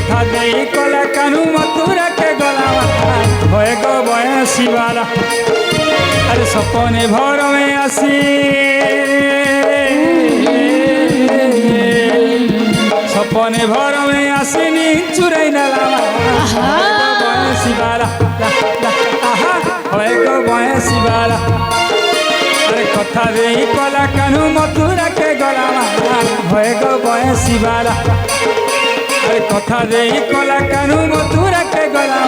कथा दे कला कानू मथुरा के गला भय गो बयसी वाला अरे सपने भर में आसी सपने भर में आसीनी चुरई नला बयसी वाला भय गो बयसी वाला अरे कथा दे कला कानू मथुरा के गला भय गो बयसी वाला अरे कथा दे कला कानू मथुरा के गला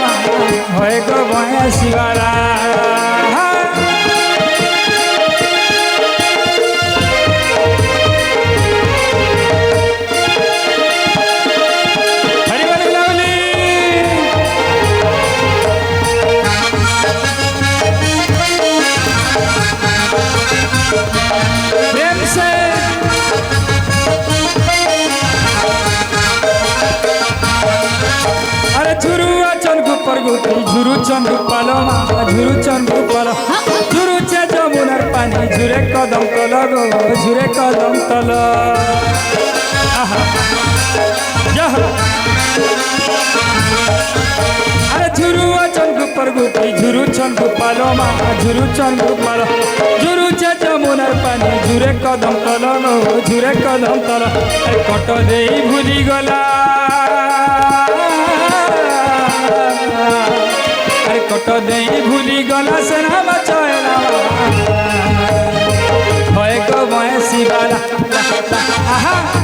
भय गो बयसी वाला झुरु चंदू पालो झुरु चंदू पालो झुरु चे जमुनार पानी झुरे कदम तल गो झुरे कदम तल अरे झुरु चंदू परगुटी झुरु चंदू पालो झुरु चंदू पालो झुरु चे जमुनार पानी झुरे कदम तल गो झुरे कदम तल अरे कट दे भूली गला अरे कट दे भूली गला से नाम चला भय गो बयसी वाला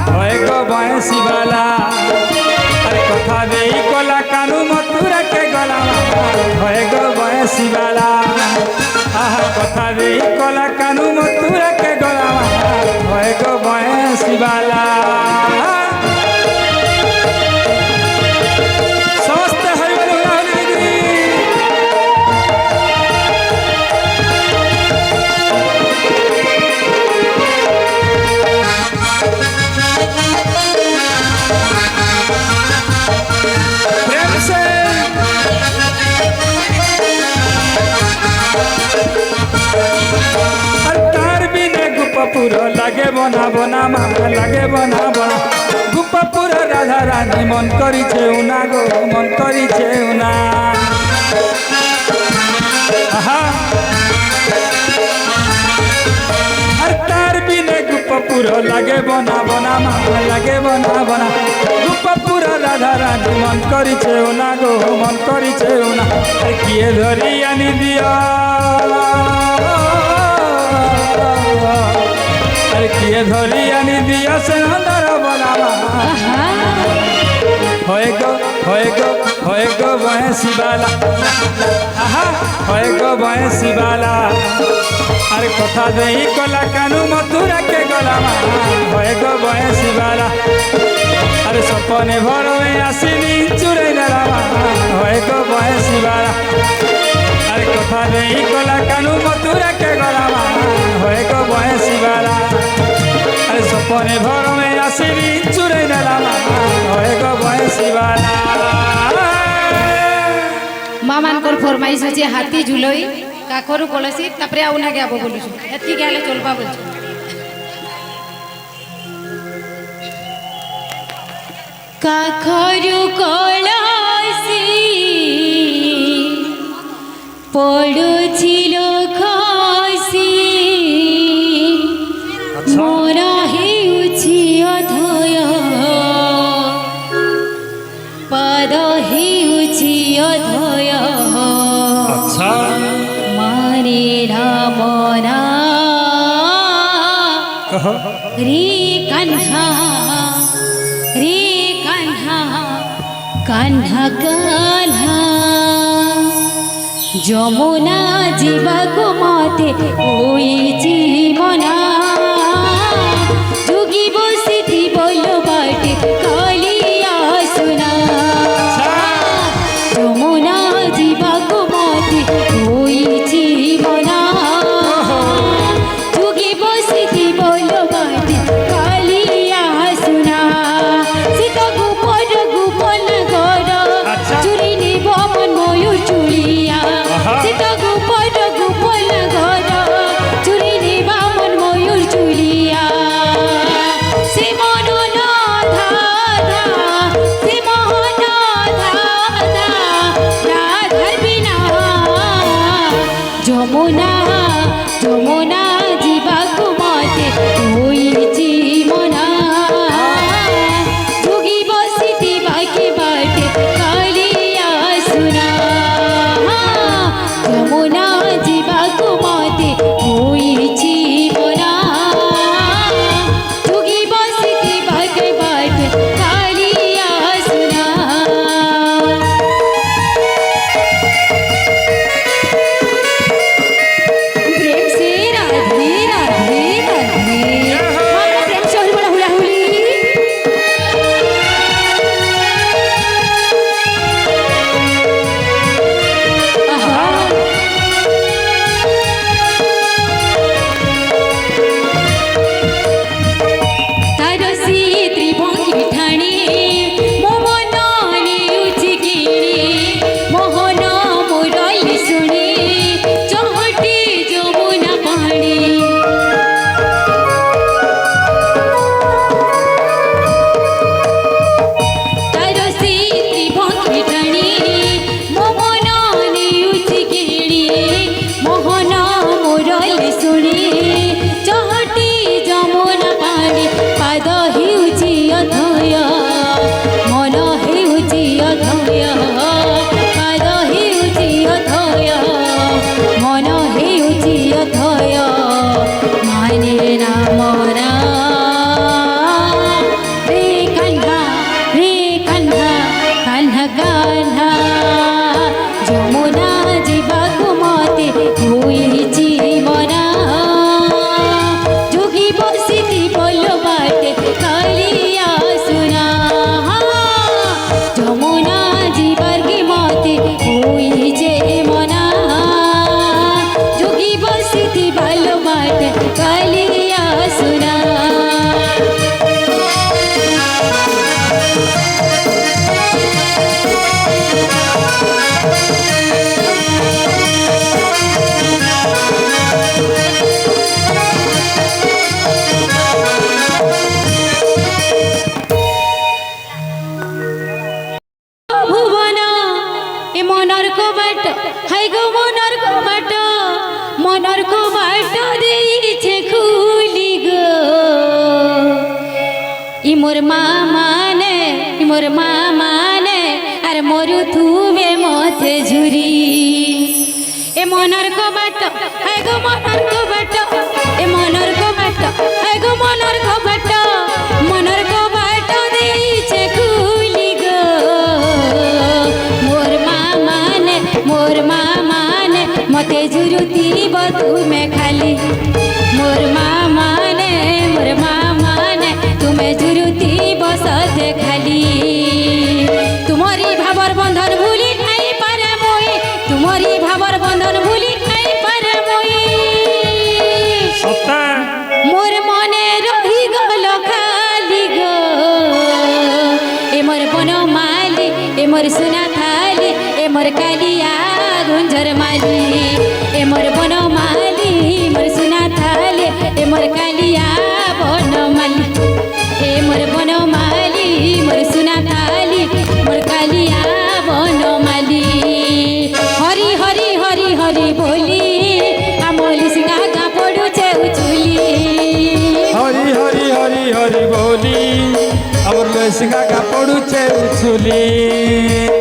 भय गो बयसी वाला अरे कथा दे कला कानू मथुरा के गला भय गो बयसी वाला कथा दे कला कानू मथुरा के गला भय गो बयसी वाला लागे बना बना लागे बना बना गुप्पपुर राधा रानी मन करी छेउना गो मन करी छेउना अरे तार बिने गुप्पपुर लागे बना बना लागे बना बना गुप्पपुर राधा रानी मन करी छेउना गो मन करी छेउना अरे किए धरी आनी दिया किए धरी आनी दिया से अंदर बनावा होए गो बयसी वाला होए गो बयसी वाला अरे कथा दे कला कानू मथुरा के गला होए गो बयसी वाला अरे सपने भर में आसीनी चुरई नला होए गो बयसी वाला अरे कथा दे कला कानू मथुरा के गला होए गो बयसी वाला अरे सपने भर में आसीनी चुरई नला होए गो बयसी वाला माँ मानकर फरमाइश अच्छे हाथी झुलई काखरू कलसी तापरे आउ ना गाबो बोलुछु एति गाले चलबा बोलछु काखरू कलसी पड़ुछिलो खसी मोरा हेउछि अधय पद हेउछि अधय अच्छा मारे रामना रे कान्हा कान्हा कान्हा যমুনা জীবাকু মতে হইছি মনা যোগী বসিতি বল বাটে কালিয়া সুনা যমুনা জীবাকু মতে হইছি মনা যোগী বসিতি বল বাটে কালিয়া সুনা সীতা গোপন গোপন গড় চুরি নিব মন ময়ূর চুড়িয়া সীতা গোপন গোপন গড় চুরি নিব মন ময়ূর চুড়িয়া সে মন না ধার ଅଥୟ ପାଦ ହେଉଛି ଅଥୟ ମନ ହେଉଛି ଅଥୟ ମାନେ ନାମ ନା ରେ କାହ୍ନା କାହ୍ନା କାହ୍ନା ଯମୁନା ଯିବାକୁ ମତେ ହୋଇଛି ମନା ଯୋଗୀ ବସିତି ବୋଲ ବାଟେ କାଳିଆ ସୁନା ଯମୁନା ଯିବାର କି ମତେ ହୋଇଛେ ମନା ଯୋଗୀ ବସିତି ବୋଲ ବାଟେ କାଳିଆ ସୁନା ভুবন এ মনর কবাট হাই গো মনর কবাট মনর কবাট দিয়েছে খুলি গো ই মোর মা মানে আর মরু থুবে মতে ঝুরি এ মনর কবাট হাই গো মনর কবাট এ মনর কবাট হাই গো মনর কবাট মনর কবাট দিয়েছে খুলি গো মোর মা মানে মতে জুরুতিব তুমি খালি মোর মা মানে তুমি জুরুতিব সতে খালি তোমারি ভাবর বন্ধন ভুলি নাই পারে মই তোমারি ভাবর বন্ধন ভুলি নাই পারে মই সত্য মোর মনে রহি গল খালি গো এ মোর বনমালি এ মোর সোনা থালি এ মোর কালিয়া গুঞ্জর মালি এ মোর বনমালি মোর সোনা থালি এ মোর কালিয়া বনমালি এ মোর বনমালি মোর সোনা থালি মোর কালিয়া বনমালি হরি হরি হরি হরি বলি আমলি সিংহা গা পড়ুছে উচুলি হরি হরি হরি হরি বলি আমার লসিকা কাপড়ুছে উছুলি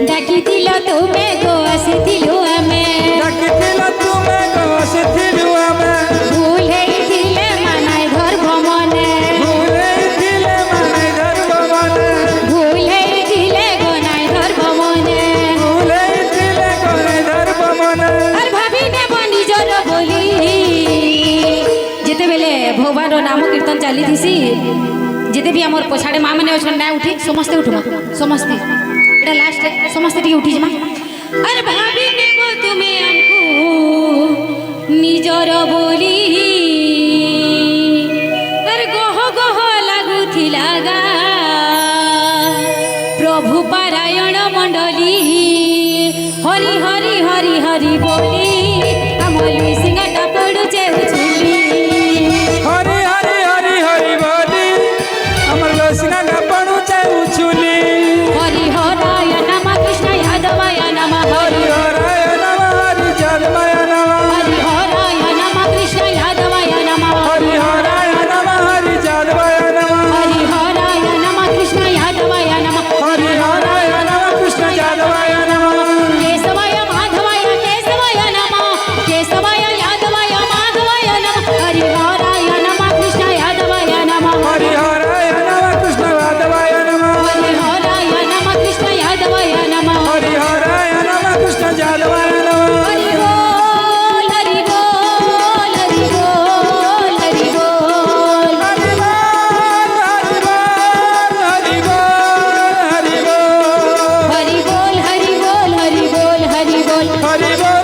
ডাকিছিল তুমি গো আসিଥିଲୁ ଆମେ ডাকিছিল তুমি গো আসিଥିଲୁ ଆମେ ভুল ହେଇଥିଲେ মানাই ধর্ম মনে ভুল ହେଇଥିଲେ মানে ধর্ম মনে ভুল ହେଇଥିଲେ গনাই ধর্ম মনে ভুল ହେଇଥିଲେ করে ধর্ম মনে আর ভাবি নেব নিজর বলি যেতেবেলে ভগবানর নাম কীর্তন চালিথিসি যেতে বি আমার পছাড়ে মা মানে অছন না উঠি সমস্তে উঠমা সমস্তে এটা লাস্ট সমস্তে টিকে উঠি যমা আরে ভাবি নেব তুমি আমকু নিজর বলি আরে গহ গহ লাগুথিলা গা প্রভু পারায়ণ মণ্ডলী হরি হরি হরি হরি বলি আমলু সিংহটা পড়ুছে উছুলি হরি হরি হরি হরি বলি আমার লসিকা কাপড়ুছে উছুলি হরি হরায় নম কৃষ্ণ যাদবায় নম হরি হরায় নম হরি যাদবায় নম হরি হরায় নম কৃষ্ণ যাদবায় নম হরি হরায় নম হরি যাদবায় নম হরি হরায় নম কৃষ্ণ যাদবায় নম হরি হরায় নম কৃষ্ণ যাদবায় নম কেশবায় মাধবায় নম কেশবায় যাদবায় মাধবায় নম হরি হরায় নম কৃষ্ণ যাদবায় নম হরি হরায় নম কৃষ্ণ যাদবায় নম হরি হরায় নম কৃষ্ণ যাদবায় নম হরি হরায় নম কৃষ্ণ যাদবায় নম হরি বল হরি বল হরি বল হরি বল হরি বল হরি বল হরি বল হরি বল হরি বল হরি বল হরি বল হরি বল